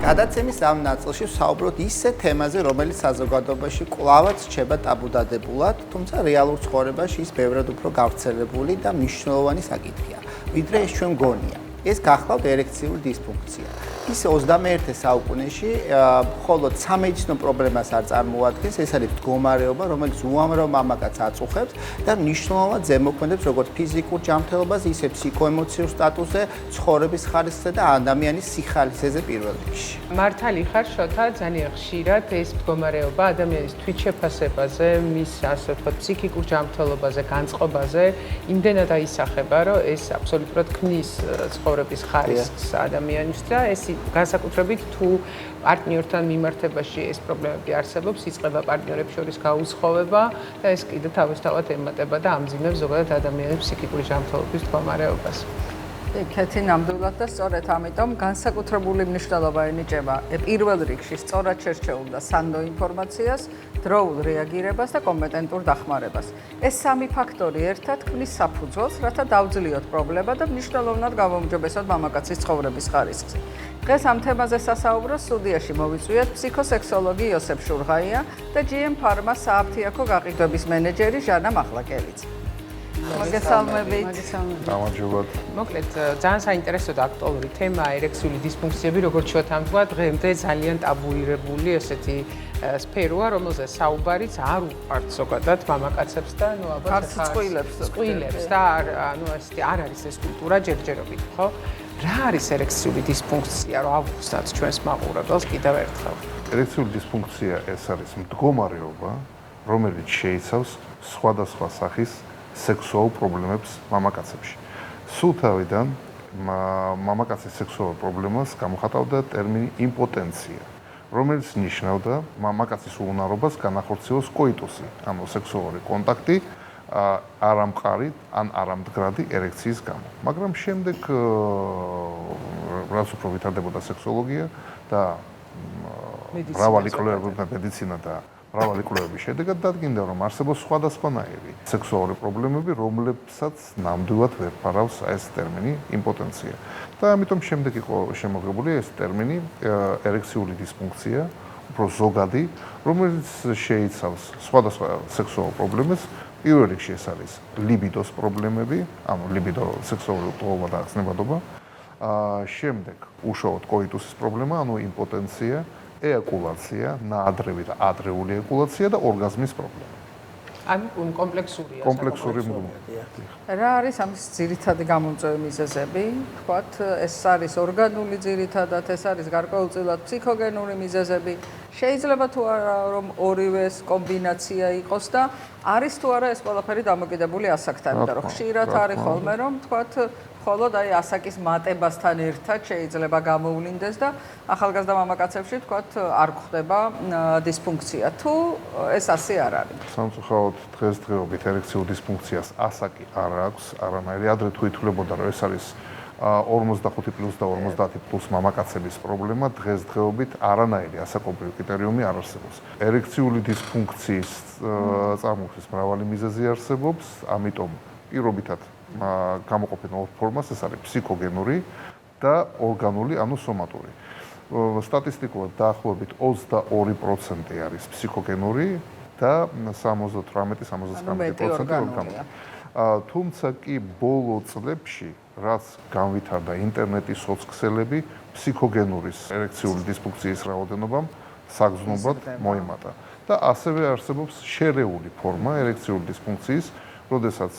გადაცემის ამ ნაწილში ვსაუბრობთ ისეთ თემაზე, რომელიც საზოგადოებაში კვლავაც რჩება ტაბუდადებულად, თუმცა რეალურ ცხოვრებაში ის ბევრად უფრო გავრცელებული და მნიშვნელოვანი საკითხია, ვიდრე ეს ჩვენ გონია. ეს გახლავთ ერექციული დისფუნქცია. ის 21 საუკუნეში მხოლოდ სამედიცინო პრობლემას არ წარმოადგენს, ეს არის მდგომარეობა, რომელიც უამრავ მამაკაცს აწუხებს და მნიშვნელოვნად ზემოქმედებს როგორც ფიზიკურ ჯანმრთელობაზე, ისე ფსიქოემოციურ სტატუსზე, ცხოვრების ხარისხზე და ადამიანის სიხალისეზე პირველ რიგში. მართალი ხარ შოთა, ძალიან ხშირად ეს მდგომარეობა ადამიანის თვითშეფასებაზე, მის ასე ვთქვათ, ფსიქიკურ ჯანმრთელობაზე, განწყობაზე იმდენად აისახება, რომ ეს აბსოლუტურად ქმნის ცხოვრების ხარისხს ადამიანის და ეს განსაკუთრებით თუ პარტნიორთან მიმართებაში ეს პრობლემები არსებობს, იწყება პარტნიორებს შორის გაუსხოვება და ეს კიდე თავისთავად ემატება და ამძიმებს ზოგადად ადამიანის ფსიქიკური ჯანმრთელობის მდგომარეობას. კეთი ნამდვილად და სწორედ ამიტომ განსაკუთრებული მნიშვნელობა ენიჭება პირველ რიგში სწორად შერჩეულ და სანდო ინფორმაციას, დროულ რეაგირებას და კომპეტენტურ დახმარებას. ეს სამი ფაქტორი ერთად ქმნის საფუძველს, რათა დავძლიოთ პრობლემა და მნიშვნელოვნად გავაუმჯობესოთ მამაკაცის ცხოვრების ხარისხს. დღეს ამ თემაზე სასაუბროს სტუდიაში მოვიწვიეთ ფსიქოსექსოლოგი იოსებ შურღაია და GM Pharma სააფთიაქო გაყიდვების მენეჯერი ჟანა მახლაკელიც. მოგესალმებით. გამარჯობათ. მოკლედ, ძალიან საინტერესო და აქტუალური თემაა ერექციული დისფუნქციები, როგორც შევთანხმდით, დღემდე ძალიან ტაბუირებული ესეთი სფეროა, რომელზე საუბარიც არ უყვართ ზოგადად მამაკაცებს და არც წყვილებს და არ არის ეს კულტურა ჯერჯერობით, ხო? რა არის ერექციული დისფუნქცია, რომ ავუხსნათ ჩვენს მაყურებელს კიდევ ერთხელ? ერექციული დისფუნქცია ეს არის მდგომარეობა, რომელიც შეიცავს სხვადასხვა სახის სექსუალურ პრობლემებს მამაკაცებში. სულ თავიდან მამაკაცის სექსუალურ პრობლემას გამოხატავდა ტერმინი იმპოტენცია, რომელიც ნიშნავდა მამაკაცის უუნარობას განახორციელოს კოიტუსი, ანუ სექსუალური კონტაქტი არამყარი ან არამდგრადი ერექციის გამო. მაგრამ შემდეგ რაც უფრო ვითარდებოდა სექსოლოგია და მრავალი კვლევების მედიცინა და მრავალი კვლევების შედეგად დადგინდა, რომ არსებობს სხვადასხვანაირი სექსუალური პრობლემები, რომლებსაც ნამდვილად ვერ ფარავს ეს ტერმინი იმპოტენცია. და ამიტომ შემდეგ იყო შემოღებული ეს ტერმინი ერექციული დისფუნქცია, უფრო ზოგადი, რომელიც შეიცავს სხვადასხვა სექსუალურ პრობლემებს. პირველ რიგში ეს არის ლიბიდოს პრობლემები, ანუ ლიბიდო სექსუალური უტოლობა და ახსნებადობა. შემდეგ უშუალოდ კოიტუსის პრობლემა, ანუ იმპოტენცია, ეაკულაცია, ნაადრევი და ადრეული ეაკულაცია და ორგაზმის პრობლემა. ანუ კომპლექსურია. კომპლექსური მდგომარეობა. რა არის ამის ძირითადი გამომწვევი მიზეზები? ვთქვათ, ეს არის ორგანული ძირითადად, ეს არის გარკვეულწილად ფსიქოგენური მიზეზები. შეიძლება თუ არა რომ ორივეს კომბინაცია იყოს და არის თუ არა ეს ყველაფერი დამოკიდებული ასაკთან, იმიტომ რომ ხშირად არის ხოლმე რომ ვთქვათ მხოლოდ აი ასაკის მატებასთან ერთად შეიძლება გამოვლინდეს და ახალგაზრდა მამაკაცებში ვთქვათ არ გვხდება დისფუნქცია. თუ ეს ასე არ არის. სამწუხაროდ დღესდღეობით ერექციულ დისფუნქციას ასაკი არ აქვს, არანაირი. ადრე თუ ითვლებოდა რომ ეს არის 45+ და 50+ მამაკაცების პრობლემა, დღესდღეობით არანაირი ასაკობრივი კრიტერიუმი არ არსებობს. ერექციული დისფუნქციის წარმოქმნის მრავალი მიზეზი არსებობს, ამიტომ პირობითად გამოყოფენ ორ ფორმას, ეს არის ფსიქოგენური და ორგანული, ანუ სომატური. სტატისტიკურად დაახლოებით 22% არის ფსიქოგენური და 78-79% ორგანული. თუმცა კი ბოლო წლებში, რაც განვითარდა ინტერნეტის სოცქსელები, ფსიქოგენურის ერექციული დისფუნქციის რაოდენობამ საგრძნობლად მოიმატა. და ასევე არსებობს შერეული ფორმა ერექციული დისფუნქციის, როდესაც,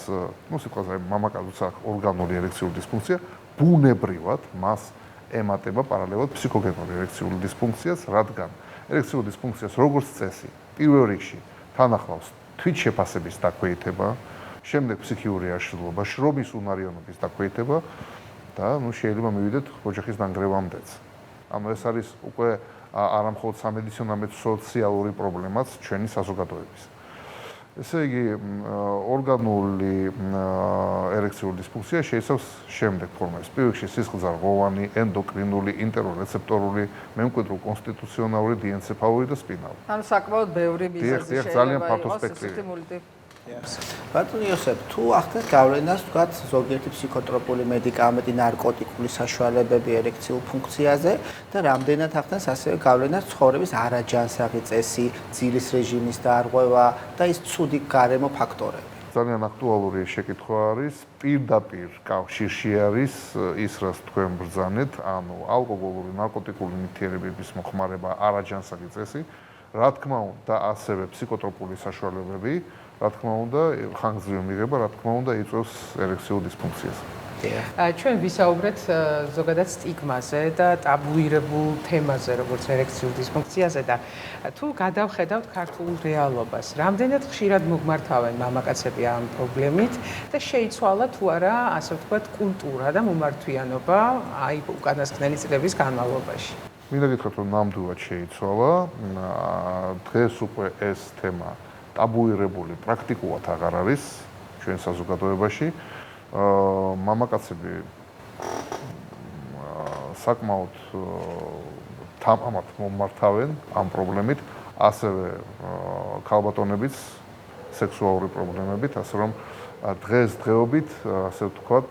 სიტყვაზე მამაკაცს აქვს ორგანული ერექციული დისფუნქცია, ბუნებრივად მას ემატება პარალელურად ფსიქოგენური ერექციული დისფუნქციას, რადგან ერექციული დისფუნქციას როგორც წესი, პირველ რიგში თან ახლავს თვითშეფასების დაქვეითება, შემდეგ ფსიქიური აშლილობა, შრომის უნარიანობის დაქვეითება და შეიძლება მივიდეთ ოჯახის დანგრევამდეც. ანუ ეს არის უკვე არა მხოლოდ სამედიცინო, არამედ სოციალური პრობლემაც ჩვენი საზოგადოების. ესე იგი, ორგანული ერექციული დისფუნქცია შეიცავს შემდეგ ფორმებს. პირველ რიგში სისხლძარღვოვანი, ენდოკრინული, ინტერორეცეპტორული, მემკვიდრულ კონსტიტუციონალური, diencefaluri და სპინალური. ანუ საკმაოდ ბევრი მიზეზი ძალიან ფართო სპექტრი. ბატონო იოსებ, თუ ახდენთ გავლენას, თქვათ, ზოგიერთი ფსიქოტროპული მედიკამენტი, ნარკოტიკული საშუალებები ერექციულ ფუნქციაზე და რამდენად ახდენს ასევე გავლენას ცხოვრების არაჯანსაღი წესი, ძილის რეჟიმის დარღვევა და ის ცუდი გარემო ფაქტორები. ძალიან აქტუალური შეკითხვა არის, პირდაპირ კავშირში არის ის, რაც თქვენ ბრძანეთ, ანუ ალკოგოლური, ნარკოტიკული ნივთიერებების მოხმარება, არაჯანსაღი წესი, რა თქმა უნდა, ასევე ფსიქოტროპული საშუალებები, რა თქმა უნდა, ხანგრძლივი მიღება, რა თქმა უნდა, იწვევს ერექციულ დისფუნქციას. ჩვენ ვისაუბრეთ ზოგადად სტიგმაზე და ტაბუირებულ თემაზე, როგორც ერექციულ დისფუნქციაზე და თუ გადავხედავთ ქართულ რეალობას, რამდენად ხშირად მოგმართავენ მამაკაცები ამ პრობლემით და შეიცვალა თუ არა, ასე ვთქვათ, კულტურა და მომართვიანობა აი უკანასკნელი წლების განმავლობაში. მინდა გითხრათ, რომ ნამდვილად შეიცვალა. დღეს უკვე ეს თემა ტაბუირებული პრაქტიკულად აღარ არის ჩვენ საზოგადოებაში. მამაკაცები საკმაოდ თამამად მომართავენ ამ პრობლემით, ასევე ქალბატონებიც სექსუალური პრობლემებით, ასე რომ დღესდღეობით, ასე ვთქვათ,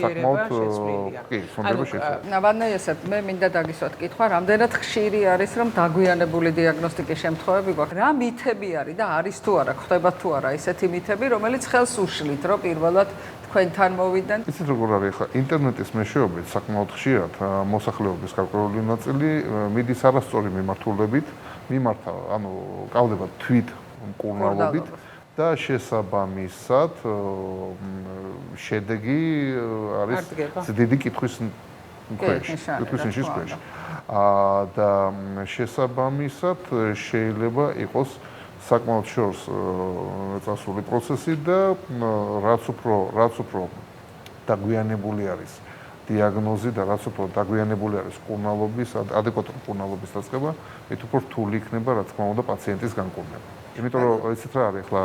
საკმაოდ შეცვლილია. კი, ცნობიერება შეცვლილია. ვანაიესებ, მე მინდა დაგისვათ კითხვა, რამდენად ხშირი არის, რომ დაგვიანებული დიაგნოსტიკის შემთხვევები გვაქვს? რა მითები არის და არის თუ არა, ხდება თუ არა ისეთი მითები, რომელიც ხელს უშლით, რომ პირველად თქვენთან მოვიდნენ? იცით როგორ არის ახლა ინტერნეტის მეშვეობით საკმაოდ ხშირად მოსახლეობის გარკვეული ნაწილი მიდის არასწორი მიმართულებით, ანუ კავდება თვით მკურნალობით და შესაბამისად შედეგი არის დიდი კითხვის ნიშნის ქვეშ. და შესაბამისად შეიძლება იყოს საკმაოდ შორს წასული პროცესი და რაც უფრო დაგვიანებული არის დიაგნოზი და რაც უფრო დაგვიანებული არის მკურნალობის, ადეკვატური მკურნალობის დაწყება, მით უფრო რთული იქნება, რა თქმა უნდა, პაციენტის განკურნება. იმიტომ რომ იცით რა არის ახლა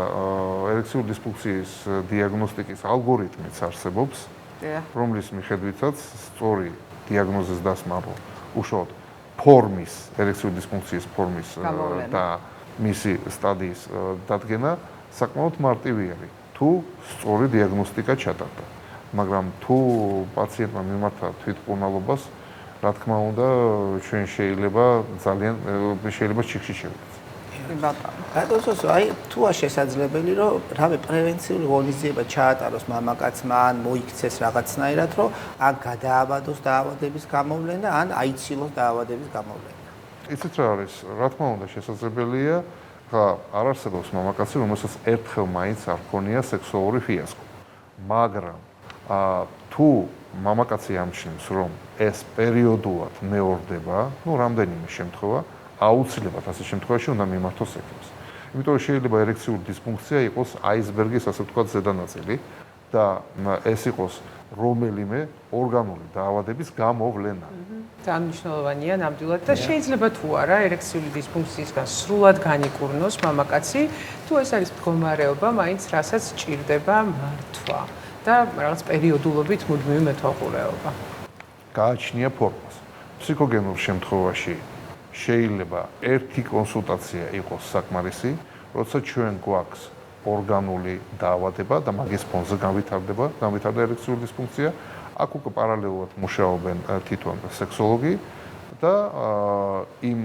ერექციული დისფუნქციის დიაგნოსტიკის ალგორითმიც არსებობს, რომლის მიხედვითაც სწორი დიაგნოზის დასმა, უშუალოდ ფორმის, ერექციული დისფუნქციის ფორმის და მისი სტადიის დადგენა საკმაოდ მარტივი არის, თუ სწორი დიაგნოსტიკა ჩატარდა. მაგრამ თუ პაციენტმა მიმართა თვითმკურნალობას, რა თქმა უნდა, ჩვენ შეიძლება ჩიქში შევიდეთ. ბატონო, აი თუა შესაძლებელი რომ რავი პრევენციული ღონისძიება ჩაატაროს მამაკაცმა, ან მოიქცეს რაღაცნაირად, რომ ან გადააბადოს დაავადების გამოვლენა, ან აიცილოს დაავადების გამოვლენა. იცით რა არის, რა თქმა უნდა შესაძლებელია, ხა არ არსებობს მამაკაცი, რომელსაც ერთხელ მაინც არ ჰქონია სექსუალური ფიასკო. მაგრამ თუ მამაკაცი ამჩნევს, რომ ეს პერიოდულად მეორდება, რამდენიმე შემთხვევა, აუცილებლად ასეთ შემთხვევაში უნდა მიმართოს ექიმს. იმიტომ რომ შეიძლება ერექციული დისფუნქცია იყოს აისბერგის, ასე ვთქვათ, ზედანაწილი და ეს იყოს რომელიმე ორგანული დაავადების გამოვლენა. ძალიან მნიშვნელოვანია ნამდვილად და შეიძლება თუ არა ერექციული დისფუნქციისგან სრულად განიკურნოს მამაკაცი, თუ ეს არის მდგომარეობა, მაინც რასაც ჭირდება მართვა და რაღაც პერიოდულობით მუდმივი მეთვალყურეობა. გააჩნია ფორმას. ფსიქოგენურ შემთხვევაში შეიძლება ერთი კონსულტაცია იყოს საკმარისი, როცა ჩვენ გვაქვს ორგანული დაავადება და მაგის ფონზე განვითარდება ერექციული დისფუნქცია, აქ უკვე პარალელურად მუშაობენ თვითონ სექსოლოგი და იმ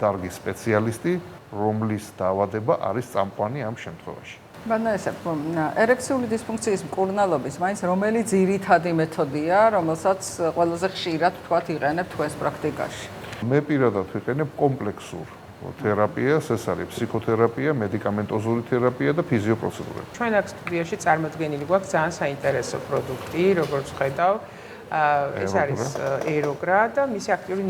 დარგის სპეციალისტი, რომლის დაავადება არის წამყვანი ამ შემთხვევაში. ვანაიესებ, ერექციული დისფუნქციის მკურნალობის მაინც რომელი ძირითადი მეთოდია, რომელსაც ყველაზე ხშირად ვთქვათ იყენებთ თქვენს პრაქტიკაში? მე პირადად ვიყენებ კომპლექსურ თერაპიას, ეს არის ფსიქოთერაპია, მედიკამენტოზური თერაპია და ფიზიოპროცედურები. ჩვენ აქ სტუდიაში წარმოდგენილი გვაქვს ძალიან საინტერესო პროდუქტი, როგორც ხედავ, ეს არის ეროგრა და მისი აქტიური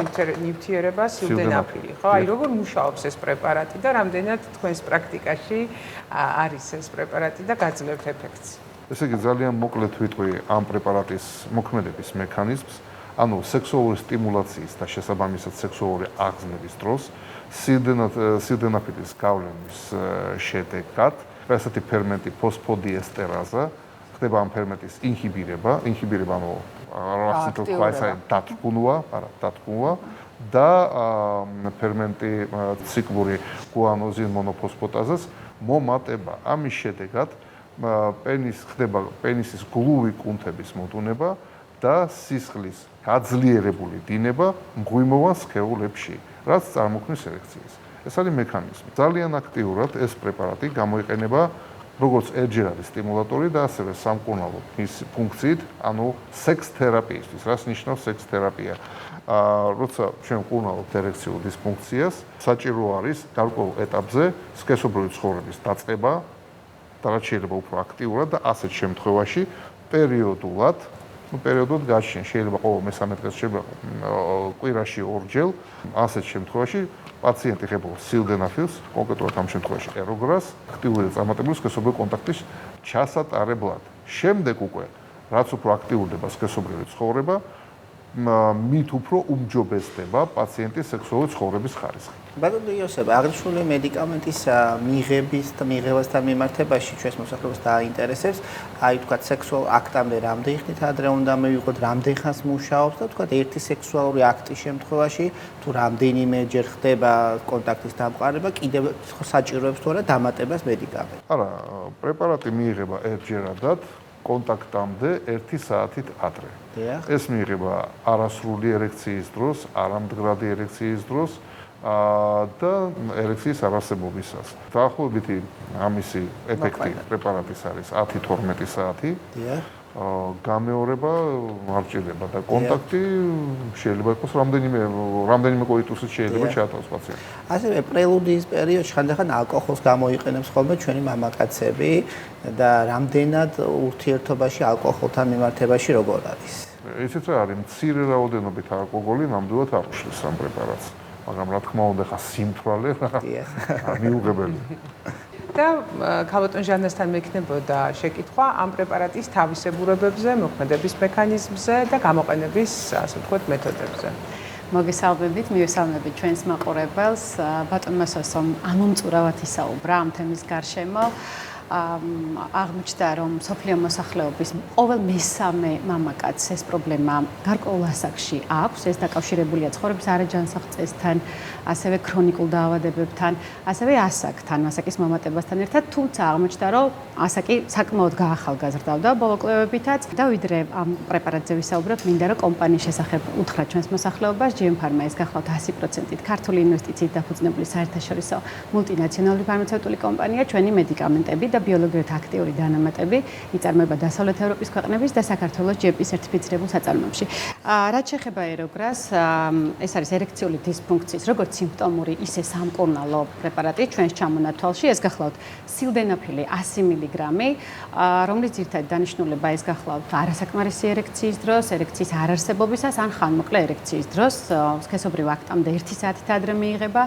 ნივთიერება სილდენაფილი, ხო? აი როგორ მუშაობს ეს პრეპარატი და რამდენად თქვენს პრაქტიკაში არის ეს პრეპარატი და გაძლევთ ეფექტს? ესე იგი ძალიან მოკლედ ვიტყვი ამ პრეპარატის მოქმედების მექანიზმს, ანუ სექსუალური სტიმულაციის და შესაბამისად სექსუალური აღგზნების დროს სილდენაფილის გავლენის შედეგად ესეთი ფერმენტი ფოსფოდიესტერაზა ხდება ამ ფერმენტის ინჰიბირება ანუ დათრგუნვა და ფერმენტი ციკლური გუანოზინ მონოფოსფატაზას მომატება. ამის შედეგად ხდება პენისის გლუვი კუნთების მოდუნება და სისხლის გაძლიერებული დინება მღვიმოვან სხეულებში, რაც წარმოქმნის ერექციას. ეს არის მექანიზმი. ძალიან აქტიურად ეს პრეპარატი გამოიყენება როგორც ერჯერადი სტიმულატორი და ასევე სამკურნალო მის ფუნქციით, ანუ სექს თერაპიისთვის. რას ნიშნავს სექს თერაპია? როცა ჩვენ ვკურნალობთ ერექციულ დისფუნქციას, საჭირო არის გარკვეულ ეტაპზე სქესობრივი ცხოვრების დაწყება და რაც შეიძლება უფრო აქტიურად და ასეთ შემთხვევაში პერიოდულად გაჩნია, შეიძლება ყოველ მესამე დღეს, შეიძლება კვირაში ორჯერ, ასეთ შემთხვევაში პაციენტი ხებულობს სილდენაფილს, კონკრეტულად ამ შემთხვევაში ეროგრას, აქტიური და წარმატებული სქესობრივი კონტაქტის ჩასატარებლად. შემდეგ უკვე, რაც უფრო აქტიურდება სქესობრივი ცხოვრება, მით უფრო უმჯობესდება პაციენტის სექსუალური ცხოვრების ხარისხი. ბატონო იოსებ, აღნიშნული მედიკამენტის მიღებასთან მიმართებაში ჩვენს მოსახლეობას დააინტერესებს, აი თქვა სექსუალურ აქტამდე რამდენი ხნით ადრე უნდა მივიღოთ, რამდენი ხანს მუშაობს და თქვა ერთი სექსუალური აქტის შემთხვევაში თუ რამდენიმეჯერ ხდება კონტაქტის დამყარება, კიდევ საჭიროებს თუ არა დამატებას მედიკამენტს. არა, პრეპარატი მიიღება ერთჯერადად კონტაქტამდე 1 საათით ადრე. ეს მიიღება არასრული ერექციის დროს, არამდგრადი ერექციის დროს და ერექციის არარსებობისას. დაახლოებით ამისი ეფექტი პრეპარატის არის 10-12 საათი. გამეორება არ ჭირდება და კონტაქტი შეიძლება იყოს რამდენიმე კოიტუსით შეიძლება ჩაატაროს პაციენტი. ასევე პრელუდიის პერიოდში ხანდახან ალკოჰოლს გამოიყენებს ხოლმე ჩვენი მამაკაცები და რამდენად ურთიერთობაში ალკოჰოლთან მიმართებაში როგორ არის? ისიც რა არის, მცირე რაოდენობით ალკოჰოლი ნამდვილად არ უშლის ამ პრეპარატს, მაგრამ რა თქმა უნდა, ხა სიმთვრალე მიუღებელი. და ქალბატონ ჟანასთან მექნებოდა შეკითხვა ამ პრეპარატის თავისებურებებზე, მოქმედების მექანიზმზე და გამოყენების, ასე ვთქვათ, მეთოდებზე. მოგესალმებით, მივესალმებით ჩვენს მაყურებელს. ბატონმა სოსომ ამომწურავად ისაუბრა ამ თემის გარშემო. აღმოჩნდა, რომ სოფლიო მოსახლეობის ყოველ მესამე მამაკაცს ეს პრობლემა გარკვეულ ასაკში აქვს. ეს დაკავშირებულია ცხოვრების არაჯანსაღ წესთან, ასევე ქრონიკულ დაავადებებთან, ასევე ასაკთან, ასაკის მომატებასთან ერთად, თუმცა აღმოჩნდა, რომ ასაკი საკმაოდ გაახალგაზრდავდა ბოლო კვლევებითაც და ვიდრე ამ პრეპარატზე ვისაუბრებ, მინდა რომ კომპანიის შესახებ უთხრა ჩვენს მოსახლეობას, GM Pharma ეს გახლავთ 100%-ით ქართული ინვესტიციით დაფუძნებული საერთაშორისო მულტინაციონალური ფარმაცევტული კომპანია, ჩვენი მედიკამენტები და ბიოლოგიურად აქტიური დანამატები იწარმოება დასავლეთ ევროპის ქვეყნების და საქართველოს GMP სერტიფიცირებულ საწარმოებში. რაც შეეხება ეროგრას, ეს არის ერექციული დისფუნქციის როგორც სიმპტომური, ისე სამკურნალო პრეპარატი ჩვენს ჩამონათვალში. ეს გახლავთ სილდენაფილი 100 მგ, რომლის ძირითადი დანიშნულება ეს გახლავთ არასაკმარისი ერექციის დროს, ერექციის არარსებობისას ან ხანმოკლე ერექციის დროს, სქესობრივ აქტამდე 1 საათით ადრე მიიღება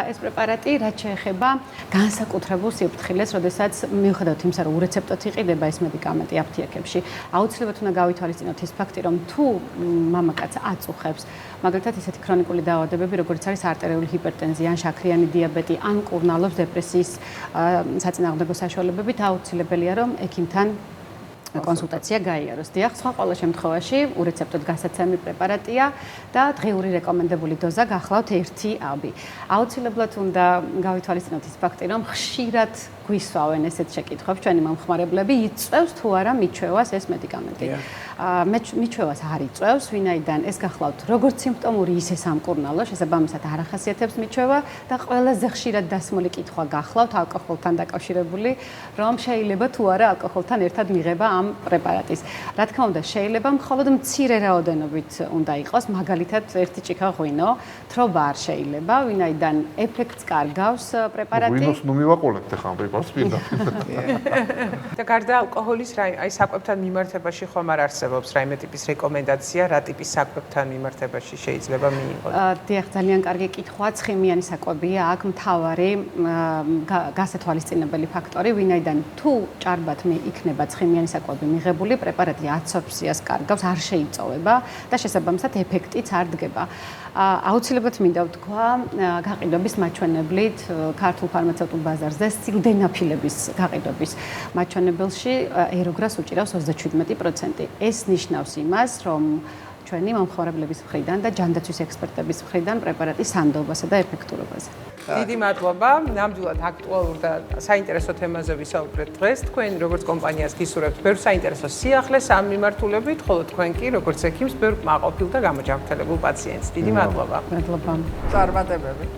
ეს პრეპარატი. რაც შეეხება განსაკუთრებულ სიფრთხილეს, როდესაც მიუხედავად იმისა, რომ ურეცეპტოდ იყიდება ეს მედიკამენტი აფთიაქებში, აუცილებლად უნდა გავითვალისწინოთ ის ფაქტი, რომ თუ მამაკაცს აწუხებს მაგალითად ისეთი ქრონიკული დაავადებები, როგორც არის არტერიული ჰიპერტენზია, ან შაქრიანი დიაბეტი, ან მკურნალობს დეპრესიის საწინააღმდეგო საშუალებებით, აუცილებელია რომ ექიმთან კონსულტაცია გაიაროს. დიახ, სხვა ყველა შემთხვევაში ურეცეპტოდ გასაცემი პრეპარატია და დღიური რეკომენდებული დოზა გახლავთ 1 აბი. აუცილებლად უნდა გავითვალისწინოთ ის ფაქტი, რომ ხშირად გვისვავენ ესეთ შეკითხვებს ჩვენი მომხმარებლები, იწევს თუ არა მიჩვევას ეს მედიკამენტი. მიჩვევას არ იწევს, ვინაიდან ეს გახლავთ როგორც სიმპტომური, ისე სამკურნალო, შესაბამისად არ ახასიათებს მიჩვევა და ყველაზე ხშირად დასმული კითხვა გახლავთ ალკოჰოლთან დაკავშირებული, რომ შეიძლება თუ არა ალკოჰოლთან ერთად მიღება ამ პრეპარატის. რა თქმა უნდა, შეიძლება მხოლოდ მცირე რაოდენობით უნდა იყოს, მაგალითად, 1 ჭიქა ღვინო, თრობა არ შეიძლება, ვინაიდან ეფექტს კარგავს პრეპარატი. ღვინოს ნუ მივაყოლებთ ახლა ამ პრეპარატს პირდაპირ. და გარდა ალკოჰოლის, აი საკვებთან მიმართებაში ხომ არ არსებობს რაიმე ტიპის რეკომენდაცია, რა ტიპის საკვებთან მიმართებაში შეიძლება მიიღოს? დიახ, ძალიან კარგი კითხვაა, ცხიმიანი საკვებია აქ მთავარი გასათვალისწინებელი ფაქტორი, ვინაიდან თუ ჭარბად იქნება ცხიმიანი საკვები მიღებული, პრეპარატი აბსორბციას კარგავს, არ შეიწოვება და შესაბამისად ეფექტიც არ დგება. აუცილებლად მინდა ვთქვა, გაყიდვების მაჩვენებლით ქართულ ფარმაცევტულ ბაზარზე სილდენაფილების გაყიდვების მაჩვენებელში ეროგრას უჭირავს 37%. ეს ნიშნავს იმას, რომ ჩვენი მომხმარებლების მხრიდან და ჯანდაცვის ექსპერტების მხრიდან პრეპარატის სანდობასა და ეფექტურობაზე. დიდი მადლობა. ნამდვილად აქტუალურ და საინტერესო თემაზე ვისაუბრეთ დღეს. თქვენ როგორც კომპანიას გისურვებთ ბევრ საინტერესო სიახლეს ამ მიმართულებით, ხოლო თქვენ კი როგორც ექიმს ბევრ კმაყოფილ და გამოჯანმრთელებულ პაციენტს. დიდი მადლობა. მადლობა. წარმატებები.